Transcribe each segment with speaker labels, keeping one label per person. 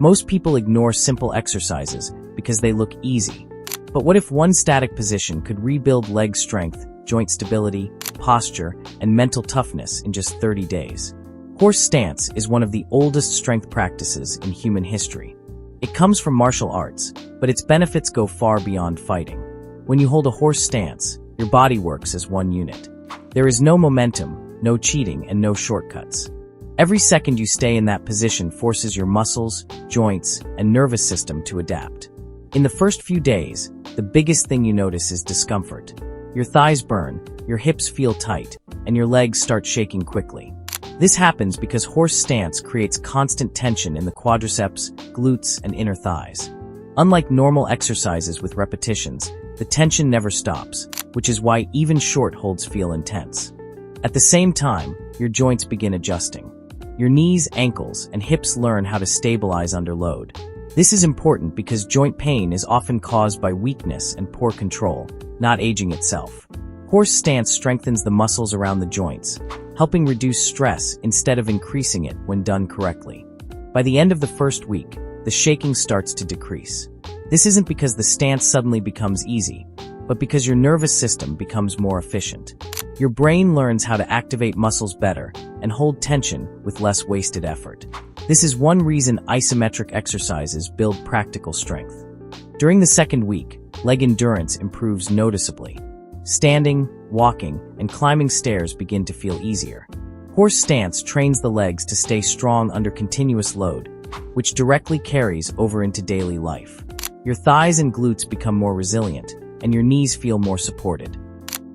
Speaker 1: Most people ignore simple exercises because they look easy. But what if one static position could rebuild leg strength, joint stability, posture, and mental toughness in just 30 days? Horse stance is one of the oldest strength practices in human history. It comes from martial arts, but its benefits go far beyond fighting. When you hold a horse stance, your body works as one unit. There is no momentum, no cheating, and no shortcuts. Every second you stay in that position forces your muscles, joints, and nervous system to adapt. In the first few days, the biggest thing you notice is discomfort. Your thighs burn, your hips feel tight, and your legs start shaking quickly. This happens because horse stance creates constant tension in the quadriceps, glutes, and inner thighs. Unlike normal exercises with repetitions, the tension never stops, which is why even short holds feel intense. At the same time, your joints begin adjusting. Your knees, ankles, and hips learn how to stabilize under load. This is important because joint pain is often caused by weakness and poor control, not aging itself. Horse stance strengthens the muscles around the joints, helping reduce stress instead of increasing it when done correctly. By the end of the first week, the shaking starts to decrease. This isn't because the stance suddenly becomes easy, but because your nervous system becomes more efficient. Your brain learns how to activate muscles better and hold tension with less wasted effort. This is one reason isometric exercises build practical strength. During the second week, leg endurance improves noticeably. Standing, walking, and climbing stairs begin to feel easier. Horse stance trains the legs to stay strong under continuous load, which directly carries over into daily life. Your thighs and glutes become more resilient, and your knees feel more supported.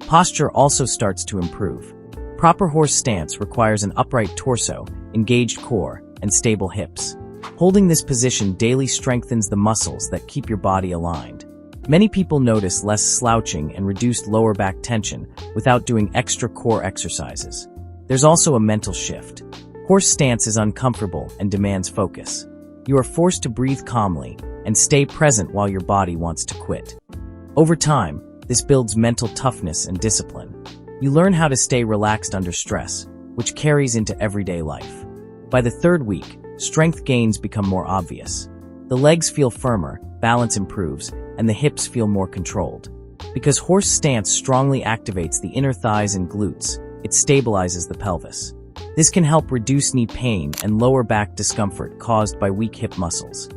Speaker 1: Posture also starts to improve. Proper horse stance requires an upright torso, engaged core, and stable hips. Holding this position daily strengthens the muscles that keep your body aligned. Many people notice less slouching and reduced lower back tension without doing extra core exercises. There's also a mental shift. Horse stance is uncomfortable and demands focus. You are forced to breathe calmly and stay present while your body wants to quit. Over time, this builds mental toughness and discipline. You learn how to stay relaxed under stress, which carries into everyday life. By the third week, strength gains become more obvious. The legs feel firmer, balance improves, and the hips feel more controlled. Because horse stance strongly activates the inner thighs and glutes, it stabilizes the pelvis. This can help reduce knee pain and lower back discomfort caused by weak hip muscles.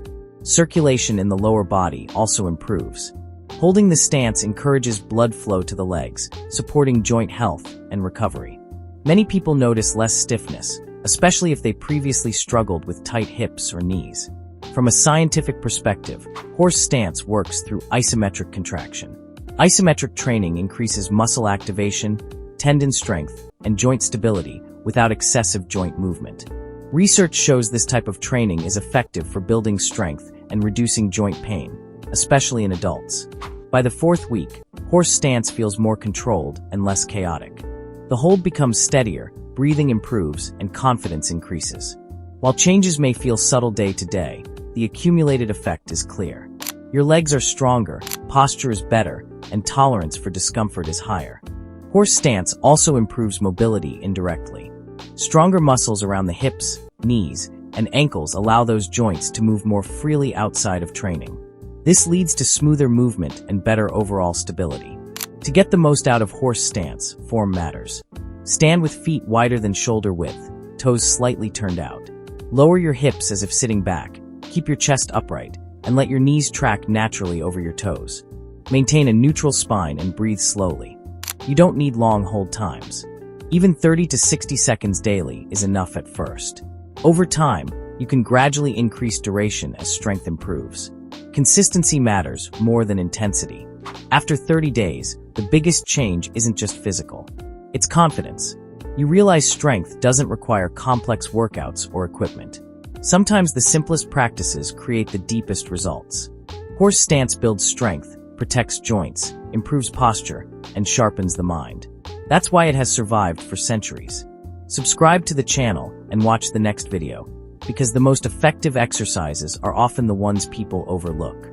Speaker 1: Circulation in the lower body also improves. Holding the stance encourages blood flow to the legs, supporting joint health and recovery. Many people notice less stiffness, especially if they previously struggled with tight hips or knees. From a scientific perspective, horse stance works through isometric contraction. Isometric training increases muscle activation, tendon strength, and joint stability without excessive joint movement. Research shows this type of training is effective for building strength and reducing joint pain, especially in adults. By the fourth week, horse stance feels more controlled and less chaotic. The hold becomes steadier, breathing improves, and confidence increases. While changes may feel subtle day to day, the accumulated effect is clear. Your legs are stronger, posture is better, and tolerance for discomfort is higher. Horse stance also improves mobility indirectly. Stronger muscles around the hips, knees, and ankles allow those joints to move more freely outside of training. This leads to smoother movement and better overall stability. To get the most out of horse stance, form matters. Stand with feet wider than shoulder width, toes slightly turned out. Lower your hips as if sitting back, keep your chest upright, and let your knees track naturally over your toes. Maintain a neutral spine and breathe slowly. You don't need long hold times. Even 30 to 60 seconds daily is enough at first. Over time, you can gradually increase duration as strength improves. Consistency matters more than intensity. After 30 days, the biggest change isn't just physical. It's confidence. You realize strength doesn't require complex workouts or equipment. Sometimes the simplest practices create the deepest results. Horse stance builds strength, protects joints, improves posture, and sharpens the mind. That's why it has survived for centuries. Subscribe to the channel and watch the next video, because the most effective exercises are often the ones people overlook.